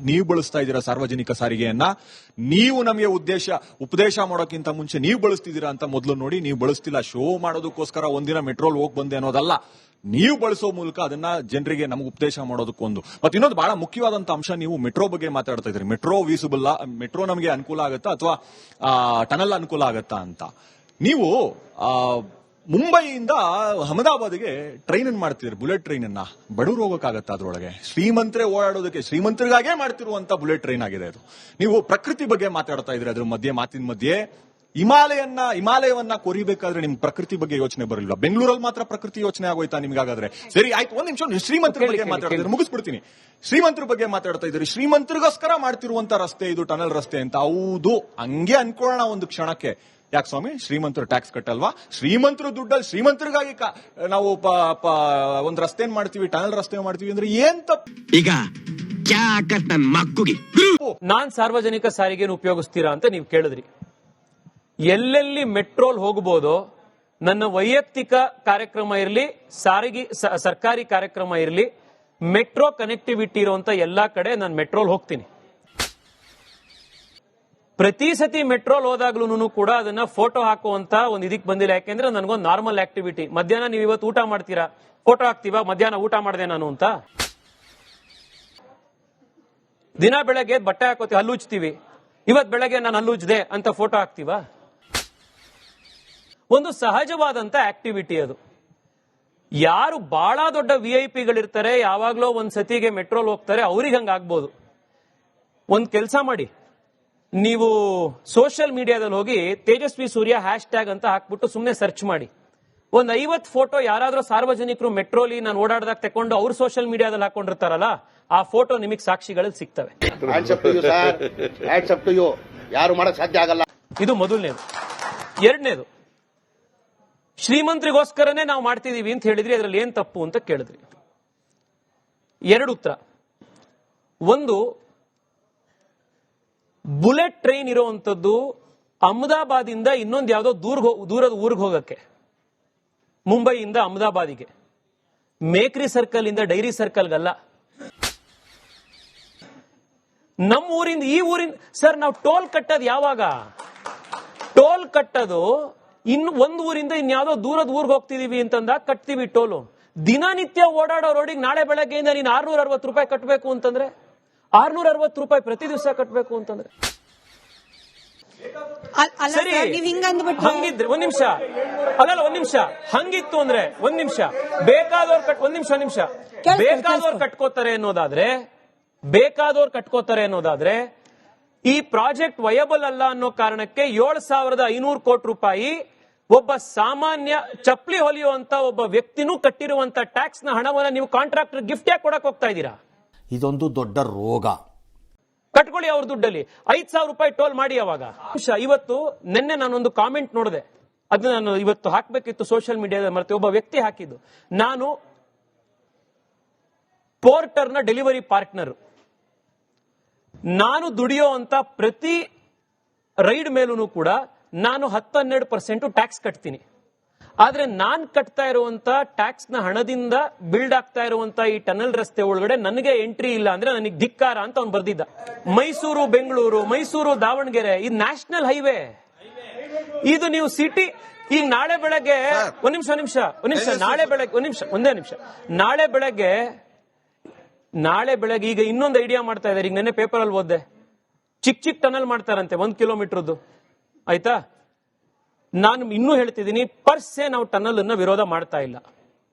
ನೀವು ಬಳಸ್ತಾ ಇದ್ದೀರಾ ಸಾರ್ವಜನಿಕ ಸಾರಿಗೆಯನ್ನ, ನೀವು ನಮಗೆ ಉಪದೇಶ ಮಾಡೋಕ್ಕಿಂತ ಮುಂಚೆ ನೀವು ಬಳಸ್ತಿದ್ದೀರಾ ಅಂತ ಮೊದಲು ನೋಡಿ. ನೀವು ಬಳಸ್ತಿಲ್ಲ, ಶೋ ಮಾಡೋದಕ್ಕೋಸ್ಕರ ಒಂದಿನ ಮೆಟ್ರೋಲ್ ಹೋಗಿ ಬಂದೆ ಅನ್ನೋದಲ್ಲ. ನೀವು ಬಳಸೋ ಮೂಲಕ ಅದನ್ನ ಜನರಿಗೆ ನಮಗೆ ಉಪದೇಶ ಮಾಡೋದಕ್ಕೊಂದು. ಮತ್ತೆ ಇನ್ನೊಂದು ಬಹಳ ಮುಖ್ಯವಾದಂತ ಅಂಶ, ನೀವು ಮೆಟ್ರೋ ಬಗ್ಗೆ ಮಾತಾಡ್ತಾ ಇದ್ರಿ. ಮೆಟ್ರೋ ವೀಸಬಲ್, ಮೆಟ್ರೋ ನಮಗೆ ಅನುಕೂಲ ಆಗತ್ತಾ ಅಥವಾ ಟನಲ್ ಅನುಕೂಲ ಆಗತ್ತಾ ಅಂತ. ನೀವು ಮುಂಬೈಯಿಂದ ಅಹಮದಾಬಾದ್ಗೆ ಟ್ರೈನ್ ಅನ್ನು ಮಾಡ್ತಿದ್ರಿ, ಬುಲೆಟ್ ಟ್ರೈನ್ ಅನ್ನ. ಬಡವರು ಹೋಗೋಕ್ಕಾಗತ್ತಾ ಅದ್ರೊಳಗೆ? ಶ್ರೀಮಂತರೇ ಓಡಾಡೋದಕ್ಕೆ, ಶ್ರೀಮಂತರಿಗಾಗೇ ಮಾಡ್ತಿರುವಂತ ಬುಲೆಟ್ ಟ್ರೈನ್ ಆಗಿದೆ ಅದು. ನೀವು ಪ್ರಕೃತಿ ಬಗ್ಗೆ ಮಾತಾಡ್ತಾ ಇದ್ರಿ, ಅದ್ರ ಮಾತಿನ ಮಧ್ಯೆ ಹಿಮಾಲಯವನ್ನ ಕೊರಿಬೇಕಾದ್ರೆ ನಿಮ್ ಪ್ರಕೃತಿ ಬಗ್ಗೆ ಯೋಚನೆ ಬರಲಿಲ್ಲ. ಬೆಂಗಳೂರಲ್ಲಿ ಮಾತ್ರ ಪ್ರಕೃತಿ ಯೋಚನೆ ಆಗೋಯ್ತಾ ನಿಮ್ಗಾಗಾದ್ರೆ? ಸರಿ ಆಯ್ತು, ಒಂದ್ ನಿಮಿಷ. ಶ್ರೀಮಂತರ ಬಗ್ಗೆ ಮಾತಾಡ್ತಾ ಇದ್ರೆ ಮುಗಿಸ್ಬಿಡ್ತೀನಿ. ಶ್ರೀಮಂತರ ಬಗ್ಗೆ ಮಾತಾಡ್ತಾ ಇದ್ರಿ, ಶ್ರೀಮಂತರಿಗೋಸ್ಕರ ಮಾಡ್ತಿರುವಂತ ರಸ್ತೆ ಇದು, ಟನಲ್ ರಸ್ತೆ ಅಂತ. ಹೌದು, ಹಂಗೆ ಅನ್ಕೊಳ್ಳೋಣ ಒಂದು ಕ್ಷಣಕ್ಕೆ. ಯಾಕೆ ಸ್ವಾಮಿ, ಶ್ರೀಮಂತರು ಟ್ಯಾಕ್ಸ್ ಕಟ್ಟಲ್ವಾ? ಶ್ರೀಮಂತರು ದುಡ್ಡಲ್ಲಿ ಶ್ರೀಮಂತರಿಗಾಗಿ ನಾವು ಒಂದು ರಸ್ತೆ ಮಾಡ್ತೀವಿ, ಟನಲ್ ರಸ್ತೆ ಮಾಡ್ತೀವಿ ಅಂದ್ರೆ ಏನ್ ತಪ್ಪು? ಈಗ ನಾನ್ ಸಾರ್ವಜನಿಕ ಸಾರಿಗೆಯನ್ನು ಉಪಯೋಗಿಸ್ತೀರಾ ಅಂತ ನೀವು ಕೇಳಿದ್ರಿ. ಎಲ್ಲೆಲ್ಲಿ ಮೆಟ್ರೋಲ್ ಹೋಗಬಹುದೋ, ನನ್ನ ವೈಯಕ್ತಿಕ ಕಾರ್ಯಕ್ರಮ ಇರಲಿ, ಸರ್ಕಾರಿ ಕಾರ್ಯಕ್ರಮ ಇರಲಿ, ಮೆಟ್ರೋ ಕನೆಕ್ಟಿವಿಟಿ ಇರುವಂತ ಎಲ್ಲಾ ಕಡೆ ನಾನು ಮೆಟ್ರೋಲ್ ಹೋಗ್ತೀನಿ. ಪ್ರತಿ ಸತಿ ಮೆಟ್ರೋಲ್ ಹೋದಾಗ್ಲೂ ಕೂಡ ಅದನ್ನ ಫೋಟೋ ಹಾಕುವಂತ ಒಂದು ಇದಕ್ಕೆ ಬಂದಿಲ್ಲ. ಯಾಕೆಂದ್ರೆ ನನಗೊಂದು ನಾರ್ಮಲ್ ಆಕ್ಟಿವಿಟಿ. ಮಧ್ಯಾಹ್ನ ನೀವು ಇವತ್ತು ಊಟ ಮಾಡ್ತೀರಾ, ಫೋಟೋ ಹಾಕ್ತೀವಾ ಮಧ್ಯಾಹ್ನ ಊಟ ಮಾಡಿದೆ ನಾನು ಅಂತ? ದಿನ ಬೆಳಗ್ಗೆ ಬಟ್ಟೆ ಹಾಕೋತೀವಿ, ಹಲ್ಲುಜ್ತೀವಿ, ಇವತ್ ಬೆಳಗ್ಗೆ ನಾನು ಹಲ್ಲುಜ್ದೆ ಅಂತ ಫೋಟೋ ಹಾಕ್ತೀವಾ? ಒಂದು ಸಹಜವಾದಂತ ಆಕ್ಟಿವಿಟಿ ಅದು. ಯಾರು ಬಹಳ ದೊಡ್ಡ VIP ಗಳಿರ್ತಾರೆ, ಯಾವಾಗ್ಲೋ ಒಂದ್ ಸತಿಗೆ ಮೆಟ್ರೋಲ್ ಹೋಗ್ತಾರೆ, ಅವ್ರಿಗೆ ಹಂಗಾಗ್ಬೋದು. ಒಂದ್ ಕೆಲಸ ಮಾಡಿ, ನೀವು ಸೋಷಿಯಲ್ ಮೀಡಿಯಾದಲ್ಲಿ ಹೋಗಿ ತೇಜಸ್ವಿ ಸೂರ್ಯ #, ಅಂತ ಹಾಕ್ಬಿಟ್ಟು ಸುಮ್ನೆ ಸರ್ಚ್ ಮಾಡಿ. ಒಂದ್ 50 ಫೋಟೋ ಯಾರಾದ್ರೂ ಸಾರ್ವಜನಿಕರು ಮೆಟ್ರೋಲಿ ನಾನು ಓಡಾಡ್ದಾಗ ತಕೊಂಡು ಅವ್ರು ಸೋಷಿಯಲ್ ಮೀಡಿಯಾದಲ್ಲಿ ಹಾಕೊಂಡಿರ್ತಾರಲ್ಲ, ಆ ಫೋಟೋ ನಿಮಗೆ ಸಾಕ್ಷಿಗಳಲ್ಲಿ ಸಿಗ್ತವೆ. ಯಾರು ಮಾಡಕ್ ಸಾಧ್ಯ ಆಗಲ್ಲ. ಇದು ಮೊದಲನೇದು. ಎರಡನೇದು, ಶ್ರೀಮಂತರಿಗೋಸ್ಕರನೇ ನಾವು ಮಾಡ್ತಿದೀವಿ ಅಂತ ಹೇಳಿದ್ರಿ, ಅದ್ರಲ್ಲಿ ಏನ್ ತಪ್ಪು ಅಂತ ಕೇಳಿದ್ರಿ. ಎರಡು ಉತ್ತರ. ಒಂದು, ಬುಲೆಟ್ ಟ್ರೈನ್ ಇರುವಂತದ್ದು ಅಹಮದಾಬಾದಿಂದ ಇನ್ನೊಂದು ಯಾವ್ದೋ ದೂರದ ಊರಿಗೆ ಹೋಗಕ್ಕೆ, ಮುಂಬೈಯಿಂದ ಅಹಮದಾಬಾದಿಗೆ, ಮೇಕ್ರಿ ಸರ್ಕಲ್ ಇಂದ ಡೈರಿ ಸರ್ಕಲ್ಗಲ್ಲ. ನಮ್ಮ ಊರಿಂದ ಈ ಊರಿಂದ ಸರ್ ನಾವು ಟೋಲ್ ಕಟ್ಟೋದು ಯಾವಾಗ? ಟೋಲ್ ಕಟ್ಟೋದು ಒಂದು ಊರಿಂದ ಇನ್ಯಾವುದೋ ದೂರದ ಊರಿಗೆ ಹೋಗ್ತಿದೀವಿ ಅಂತಂದಾಗ ಕಟ್ತೀವಿ ಟೋಲು. ದಿನನಿತ್ಯ ಓಡಾಡೋ ರೋಡಿಗೆ ನಾಳೆ ಬೆಳಗ್ಗೆಯಿಂದ ನೀನು 660 ರೂಪಾಯಿ ಕಟ್ಟಬೇಕು ಅಂತಂದ್ರೆ, 660 ರೂಪಾಯಿ ಪ್ರತಿ ದಿವಸ ಕಟ್ಟಬೇಕು ಅಂತಂದ್ರೆ ಸರಿ. ಹಂಗಿದ್ರೆ ಒಂದ್ ನಿಮಿಷ, ಅಲ್ಲಲ್ಲ ಒಂದ್ ನಿಮಿಷ, ಹಂಗಿತ್ತು ಅಂದ್ರೆ ಒಂದ್ ನಿಮಿಷ, ಬೇಕಾದವ್ರು ಕಟ್ಕೋತಾರೆ ಅನ್ನೋದಾದ್ರೆ ಈ ಪ್ರಾಜೆಕ್ಟ್ ವಯಬಲ್ ಅಲ್ಲ ಅನ್ನೋ ಕಾರಣಕ್ಕೆ 7,500 ಕೋಟಿ ರೂಪಾಯಿ ಒಬ್ಬ ಸಾಮಾನ್ಯ ಚಪ್ಪಲಿ ಹೊಲಿಯುವಂತ ಒಬ್ಬ ವ್ಯಕ್ತಿನೂ ಕಟ್ಟಿರುವಂತ ಟ್ಯಾಕ್ಸ್ ನ ಹಣವನ್ನ ನೀವು ಕಾಂಟ್ರಾಕ್ಟರ್ ಗಿಫ್ಟ್ ಯಾಕೆ ಕೊಡಕ್ ಹೋಗ್ತಾ ಇದ್ದೀರಾ? ಇದೊಂದು ದೊಡ್ಡ ರೋಗ. ಕಟ್ಕೊಳ್ಳಿ ಅವ್ರ ದುಡ್ಡಲ್ಲಿ 5,000 ರೂಪಾಯಿ ಟೋಲ್ ಮಾಡಿ. ಅವಾಗ ಇವತ್ತು ನಿನ್ನೆ ನಾನೊಂದು ಕಾಮೆಂಟ್ ನೋಡಿದೆ, ಅದು ನಾನು ಇವತ್ತು ಹಾಕ್ಬೇಕಿತ್ತು ಸೋಷಿಯಲ್ ಮೀಡಿಯಾದಲ್ಲಿ, ಮತ್ತೆ ಒಬ್ಬ ವ್ಯಕ್ತಿ ಹಾಕಿದ್ದು, ನಾನು ಪೋರ್ಟರ್ ನ ಡೆಲಿವರಿ ಪಾರ್ಟ್ನರ್, ನಾನು ದುಡಿಯೋ ಅಂತ ಪ್ರತಿ ರೈಡ್ ಮೇಲೂ ಕೂಡ ನಾನು 10-12% ಟ್ಯಾಕ್ಸ್ ಕಟ್ತೀನಿ. ಆದ್ರೆ ನಾನ್ ಕಟ್ತಾ ಇರುವಂತ ಟ್ಯಾಕ್ಸ್ ನ ಹಣದಿಂದ ಬಿಲ್ಡ್ ಆಗ್ತಾ ಇರುವಂತ ಈ ಟನಲ್ ರಸ್ತೆ ಒಳಗಡೆ ನನಗೆ ಎಂಟ್ರಿ ಇಲ್ಲ ಅಂದ್ರೆ ನನಗೆ ಧಿಕ್ಕಾರ ಅಂತ ಅವ್ನು ಬರ್ದಿದ್ದ. ಮೈಸೂರು ಬೆಂಗಳೂರು, ಮೈಸೂರು ದಾವಣಗೆರೆ, ಇದು ನ್ಯಾಷನಲ್ ಹೈವೇ. ಇದು ನೀವು ಸಿಟಿ. ಈಗ ನಾಳೆ ಬೆಳಗ್ಗೆ ನಾಳೆ ಬೆಳಗ್ಗೆ ಈಗ ಇನ್ನೊಂದು ಐಡಿಯಾ ಮಾಡ್ತಾ ಇದ್ದಾರೆ. ಈಗ ನೆನ್ನೆ ಪೇಪರ್ ಅಲ್ಲಿ ಓದ್ದೆ, ಚಿಕ್ಕ ಟನಲ್ ಮಾಡ್ತಾರಂತೆ 1 ಕಿಲೋಮೀಟರ್ದು. ಆಯ್ತಾ, ನಾನು ಇನ್ನೂ ಹೇಳ್ತಿದ್ದೀನಿ, ಪರ್ಸೆ ನಾವು ಟನಲ್ ಅನ್ನ ವಿರೋಧ ಮಾಡ್ತಾ ಇಲ್ಲ.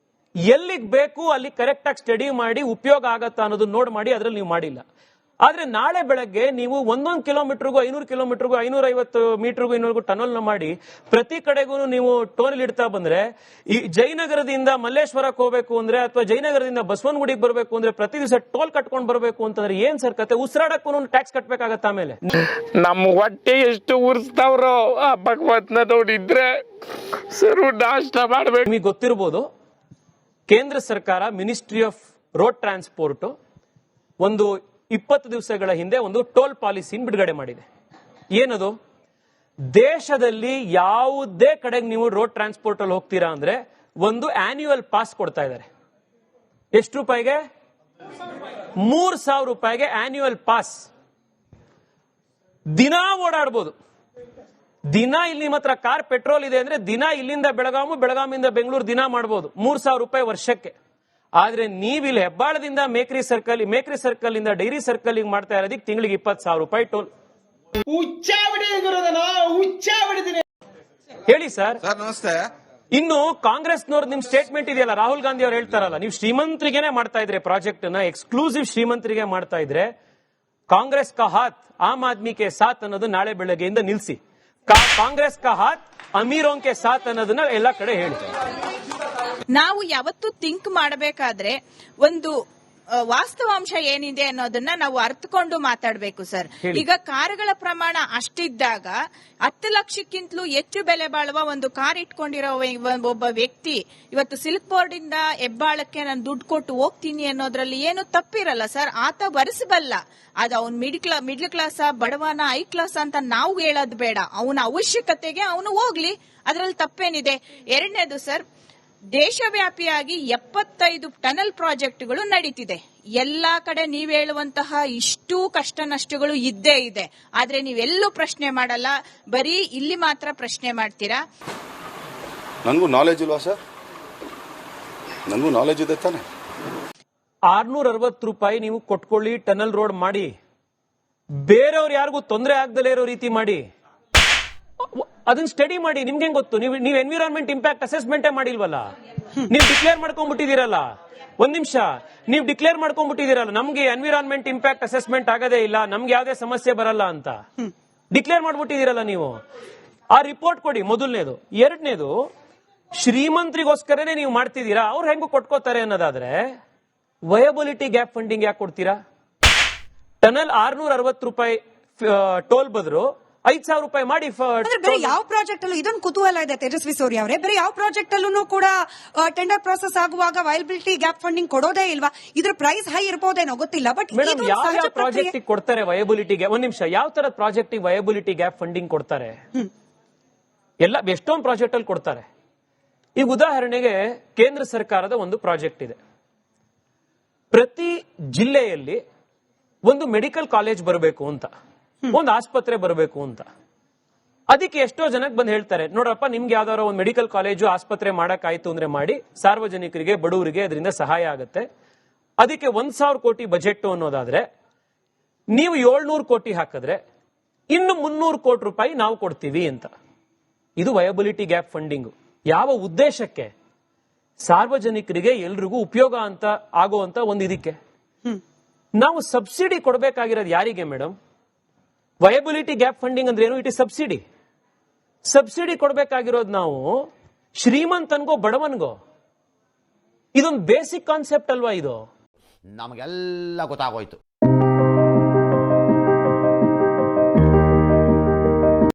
ಎಲ್ಲಿಗೆ ಬೇಕು ಅಲ್ಲಿ ಕರೆಕ್ಟ್ ಆಗಿ ಸ್ಟಡಿ ಮಾಡಿ ಉಪಯೋಗ ಆಗತ್ತಾ ಅನ್ನೋದು ನೋಡ್ ಮಾಡಿ, ಅದ್ರಲ್ಲಿ ನೀವು ಮಾಡಿಲ್ಲ. ಆದ್ರೆ ನಾಳೆ ಬೆಳಗ್ಗೆ ನೀವು 1 ಕಿಲೋಮೀಟರ್ಗೂ 500 ಕಿಲೋಮೀಟರ್ಗೂ 550 ಮೀಟರ್ಗೂ ಇನ್ನೊಂದು ಟನಲ್ ನ ಮಾಡಿ ಪ್ರತಿ ಕಡೆಗೂ ನೀವು ಟೋಲ್ ಇಡ್ತಾ ಬಂದ್ರೆ, ಈ ಜಯನಗರದಿಂದ ಮಲ್ಲೇಶ್ವರಕ್ಕೆ ಹೋಗ್ಬೇಕು ಅಂದ್ರೆ ಅಥವಾ ಜಯನಗರದಿಂದ ಬಸವನಗುಡಿಗೆ ಬರಬೇಕು ಅಂದ್ರೆ ಪ್ರತಿ ದಿವಸ ಟೋಲ್ ಕಟ್ಕೊಂಡು ಬರಬೇಕು ಅಂತಂದ್ರೆ ಏನ್ ಸರ್ ಕತೆ? ಉಸಿರಾಡಕ್ಕೂ ಟ್ಯಾಕ್ಸ್ ಕಟ್ಬೇಕಾಗತ್ತ. ಆಮೇಲೆ ನಮ್ಮ ಹೊಟ್ಟೆ ಎಷ್ಟು ಉರ್ಸ್ತಾವ್ರೋ ಆ ಭಗವಂತನ ನೋಡಿದ್ರೆ ಸರ್ ನಾಷ್ಟ ಮಾಡ್ಬೇಕು. ನಿಮಗೆ ಗೊತ್ತಿರಬಹುದು, ಕೇಂದ್ರ ಸರ್ಕಾರ ಮಿನಿಸ್ಟ್ರಿ ಆಫ್ ರೋಡ್ ಟ್ರಾನ್ಸ್ಪೋರ್ಟ್ ಒಂದು 20 ದಿವಸಗಳ ಹಿಂದೆ ಒಂದು ಟೋಲ್ ಪಾಲಿಸಿನ ಬಿಡುಗಡೆ ಮಾಡಿದೆ. ಏನದು? ದೇಶದಲ್ಲಿ ಯಾವುದೇ ಕಡೆಗೆ ನೀವು ರೋಡ್ ಟ್ರಾನ್ಸ್ಪೋರ್ಟ್ ಅಲ್ಲಿ ಹೋಗ್ತೀರಾ ಅಂದ್ರೆ ಒಂದು ಆನ್ಯುವಲ್ ಪಾಸ್ ಕೊಡ್ತಾ ಇದ್ದಾರೆ. ಎಷ್ಟು ರೂಪಾಯಿಗೆ? 3,000 ರೂಪಾಯಿಗೆ ಆನ್ಯುವಲ್ ಪಾಸ್. ದಿನ ಓಡಾಡ್ಬೋದು. ದಿನ ಇಲ್ಲಿ ನಿಮ್ಮ ಹತ್ರ ಕಾರ್ ಪೆಟ್ರೋಲ್ ಇದೆ ಅಂದ್ರೆ ದಿನ ಇಲ್ಲಿಂದ ಬೆಳಗಾಮಿಂದ ಬೆಂಗಳೂರು ದಿನ ಮಾಡಬಹುದು. 3,000 ರೂಪಾಯಿ ವರ್ಷಕ್ಕೆ. ಆದ್ರೆ ನೀವಿಲ್ಲಿ ಹೆಬ್ಬಾಳದಿಂದ ಮೇಕ್ರಿ ಸರ್ಕಲ್ ಇಂದ ಡೈರಿ ಸರ್ಕಲ್ ಮಾಡ್ತಾ ಇರೋದಕ್ಕೆ ತಿಂಗಳಿಗೆ 20,000 ರೂಪಾಯಿ ಟೋಲ್. ಹೇಳಿ ಸರ್. ನಮಸ್ತೆ. ಇನ್ನು ಕಾಂಗ್ರೆಸ್ನವ್ರು ನಿಮ್ ಸ್ಟೇಟ್ಮೆಂಟ್ ಇದೆಯಲ್ಲ, ರಾಹುಲ್ ಗಾಂಧಿ ಅವ್ರು ಹೇಳ್ತಾರಲ್ಲ, ನೀವು ಶ್ರೀಮಂತರಿಗೇನೆ ಮಾಡ್ತಾ ಇದ್ರೆ ಪ್ರಾಜೆಕ್ಟ್ ನ, ಎಕ್ಸ್ಕ್ಲೂಸಿವ್ ಶ್ರೀಮಂತರಿಗೆ ಮಾಡ್ತಾ ಇದ್ರೆ ಕಾಂಗ್ರೆಸ್ ಕಾ ಹಾತ್ ಆಮ್ ಆದ್ಮಿ ಕೆ ಸಾಥ್ ಅನ್ನೋದು ನಾಳೆ ಬೆಳಗ್ಗೆಯಿಂದ ನಿಲ್ಸಿ. ಕಾಂಗ್ರೆಸ್ ಕಾ ಹಾತ್ ಅಮೀರೋಂ ಕೆ ಸಾಥ್ ಅನ್ನೋದನ್ನ ಎಲ್ಲಾ ಕಡೆ ಹೇಳಿ. ನಾವು ಯಾವತ್ತೂ ಥಿಂಕ್ ಮಾಡಬೇಕಾದ್ರೆ ಒಂದು ವಾಸ್ತವಾಂಶ ಏನಿದೆ ಅನ್ನೋದನ್ನ ನಾವು ಅರ್ಥಕೊಂಡು ಮಾತಾಡಬೇಕು ಸರ್. ಈಗ ಕಾರುಗಳ ಪ್ರಮಾಣ ಅಷ್ಟಿದ್ದಾಗ 10 ಲಕ್ಷಕ್ಕಿಂತಲೂ ಹೆಚ್ಚು ಬೆಲೆ ಬಾಳುವ ಒಂದು ಕಾರ್ ಇಟ್ಕೊಂಡಿರೋ ಒಬ್ಬ ವ್ಯಕ್ತಿ ಇವತ್ತು ಸಿಲ್ಕ್ ಬೋರ್ಡ್ ಇಂದ ಹೆಬ್ಬಾಳಕ್ಕೆ ನಾನು ದುಡ್ಡು ಕೊಟ್ಟು ಹೋಗ್ತೀನಿ ಅನ್ನೋದ್ರಲ್ಲಿ ಏನು ತಪ್ಪಿರಲ್ಲ ಸರ್. ಆತ ಭರಿಸಬಲ್ಲ. ಅದು ಅವ್ನ ಮಿಡ್ಲ್ ಕ್ಲಾಸ್ ಬಡವನ ಹೈ ಕ್ಲಾಸ್ ಅಂತ ನಾವು ಹೇಳೋದು ಬೇಡ. ಅವನ ಅವಶ್ಯಕತೆಗೆ ಅವನು ಹೋಗ್ಲಿ, ಅದರಲ್ಲಿ ತಪ್ಪೇನಿದೆ. ಎರಡನೇದು ಸರ್, ದೇಶವ್ಯಾಪಿಯಾಗಿ 75 ಟನಲ್ ಪ್ರಾಜೆಕ್ಟ್ಗಳು ನಡೀತಿದೆ. ಎಲ್ಲಾ ಕಡೆ ನೀವ್ ಹೇಳುವಂತಹ ಇಷ್ಟು ಕಷ್ಟ ನಷ್ಟಗಳು ಇದ್ದೇ ಇದೆ. ಆದ್ರೆ ನೀವೆಲ್ಲೂ ಪ್ರಶ್ನೆ ಮಾಡಲ್ಲ, ಬರೀ ಇಲ್ಲಿ ಮಾತ್ರ ಪ್ರಶ್ನೆ ಮಾಡ್ತೀರಾ. ನನಗೂ ನಾಲೆಜ್ ಇಲ್ವಾ ಸರ್? ನನಗೂ ನಾಲೆಜ್ ಇದೆ ತಾನೆ. 660 ರೂಪಾಯಿ ನೀವು ಕೊಟ್ಕೊಳ್ಳಿ, ಟನಲ್ ರೋಡ್ ಮಾಡಿ, ಬೇರೆಯವ್ರು ಯಾರಿಗೂ ತೊಂದರೆ ಆಗದಲೇ ಇರೋ ರೀತಿ ಮಾಡಿ, ಅದನ್ನ ಸ್ಟಡಿ ಮಾಡಿ. ನಿಮ್ಗೆ ಗೊತ್ತು, ನೀವು ಎನ್ವಿರಾನ್ಮೆಂಟ್ ಇಂಪ್ಯಾಕ್ಟ್ ಅಸೆಸ್ಮೆಂಟೇ ಮಾಡಿಲ್ವಲ್ಲ. ನೀವು ಡಿಕ್ಲೇರ್ ಮಾಡ್ಕೊಂಡ್ಬಿಟ್ಟಿದ್ದೀರಲ್ಲ. ಒಂದ್ ನಿಮಿಷ, ನೀವು ಡಿಕ್ಲೇರ್ ಮಾಡ್ಕೊಂಡ್ಬಿಟ್ಟಿದ್ದೀರಲ್ಲ, ನಮ್ಗೆ ಎನ್ವಿರಾನ್ಮೆಂಟ್ ಇಂಪ್ಯಾಕ್ಟ್ ಅಸೆಸ್ಮೆಂಟ್ ಆಗದೇ ಇಲ್ಲ, ನಮ್ಗೆ ಯಾವುದೇ ಸಮಸ್ಯೆ ಬರಲ್ಲ ಅಂತ ಡಿಕ್ಲೇರ್ ಮಾಡ್ಬಿಟ್ಟಿದ್ದೀರಲ್ಲ ನೀವು. ಆ ರಿಪೋರ್ಟ್ ಕೊಡಿ, ಮೊದಲನೇದು. ಎರಡನೇದು, ಶ್ರೀಮಂತರಿಗೋಸ್ಕರನೇ ನೀವು ಮಾಡ್ತಿದ್ದೀರಾ, ಅವ್ರು ಹೆಂಗು ಕೊಟ್ಕೋತಾರೆ ಅನ್ನೋದಾದ್ರೆ ವಯಬಿಲಿಟಿ ಗ್ಯಾಪ್ ಫಂಡಿಂಗ್ ಯಾಕೆ ಕೊಡ್ತೀರಾ? ಟನಲ್ 660 ರೂಪಾಯಿ ಟೋಲ್ ಬದಲು 5,000 ರೂಪಾಯಿ ಮಾಡಿ. ಬೇರೆ ಯಾವ ಪ್ರಾಜೆಕ್ಟ್ ಅಲ್ಲೂ ಇದೊಂದು ಕುತೂಹಲ ಇದೆ ತೇಜಸ್ವಿ ಸೂರ್ಯ ಅವರೇ, ಬೇರೆ ಯಾವ ಪ್ರಾಜೆಕ್ಟ್ ಅಲ್ಲೂ ಕೂಡ ಟೆಂಡರ್ ಪ್ರೋಸೆಸ್ ಆಗುವಾಗ ವಯಬಿಲಿಟಿ ಗ್ಯಾಪ್ ಫಂಡಿಂಗ್ ಕೊಡೋದೇ ಇಲ್ವಾ? ಇದ್ರ ಪ್ರೈಸ್ ಹೈ ಇರ್ಬೋದೇನೋ ಗೊತ್ತಿಲ್ಲ, ಬಟ್ ಮೇಡಮ್ ಯಾವ ಪ್ರಾಜೆಕ್ಟ್ ಕೊಡ್ತಾರೆ ವಯಬಿಲಿಟಿಗೆ? ಒಂದ್ ನಿಮಿಷ, ಯಾವ ತರ ಪ್ರಾಜೆಕ್ಟ್ ವಯಬಿಲಿಟಿ ಗ್ಯಾಪ್ ಫಂಡಿಂಗ್ ಕೊಡ್ತಾರೆ? ಎಲ್ಲ ಎಷ್ಟೊಂದು ಪ್ರಾಜೆಕ್ಟ್ ಅಲ್ಲಿ ಕೊಡ್ತಾರೆ. ಈಗ ಉದಾಹರಣೆಗೆ ಕೇಂದ್ರ ಸರ್ಕಾರದ ಒಂದು ಪ್ರಾಜೆಕ್ಟ್ ಇದೆ. ಪ್ರತಿ ಜಿಲ್ಲೆಯಲ್ಲಿ ಒಂದು ಮೆಡಿಕಲ್ ಕಾಲೇಜ್ ಬರಬೇಕು ಅಂತ, ಒಂದು ಆಸ್ಪತ್ರೆ ಬರಬೇಕು ಅಂತ. ಅದಕ್ಕೆ ಎಷ್ಟೋ ಜನಕ್ಕೆ ಬಂದು ಹೇಳ್ತಾರೆ, ನೋಡ್ರಪ್ಪ ನಿಮ್ಗೆ ಯಾವ್ದಾರ ಒಂದು ಮೆಡಿಕಲ್ ಕಾಲೇಜು ಆಸ್ಪತ್ರೆ ಮಾಡಕ್ಕಾಯ್ತು ಅಂದ್ರೆ ಮಾಡಿ, ಸಾರ್ವಜನಿಕರಿಗೆ ಬಡವರಿಗೆ ಅದರಿಂದ ಸಹಾಯ ಆಗುತ್ತೆ. ಅದಕ್ಕೆ 1,000 ಕೋಟಿ ಬಜೆಟ್ ಅನ್ನೋದಾದ್ರೆ ನೀವು 700 ಕೋಟಿ ಹಾಕಿದ್ರೆ ಇನ್ನು 300 ಕೋಟಿ ರೂಪಾಯಿ ನಾವು ಕೊಡ್ತೀವಿ ಅಂತ. ಇದು ವಯಬಿಲಿಟಿ ಗ್ಯಾಪ್ ಫಂಡಿಂಗ್. ಯಾವ ಉದ್ದೇಶಕ್ಕೆ? ಸಾರ್ವಜನಿಕರಿಗೆ ಎಲ್ರಿಗೂ ಉಪಯೋಗ ಅಂತ ಆಗುವಂತ ಒಂದು ಇದಕ್ಕೆ. ನಾವು ಸಬ್ಸಿಡಿ ಕೊಡಬೇಕಾಗಿರೋದು ಯಾರಿಗೆ ಮೇಡಮ್? ವಯಬಿಲಿಟಿ ಗ್ಯಾಪ್ ಫಂಡಿಂಗ್ ಅಂದ್ರೆ ಏನು? It is subsidy. ಸಬ್ಸಿಡಿ ಕೊಡಬೇಕಾಗಿರೋದು ನಾವು ಶ್ರೀಮಂತನ್ಗೋ ಬಡವನ್ಗೋ? ಇದೊಂದು ಬೇಸಿಕ್ ಕಾನ್ಸೆಪ್ಟ್ ಅಲ್ವಾ ಇದು? ನಮಗೆಲ್ಲ ಗೊತ್ತಾಗೋಯ್ತು.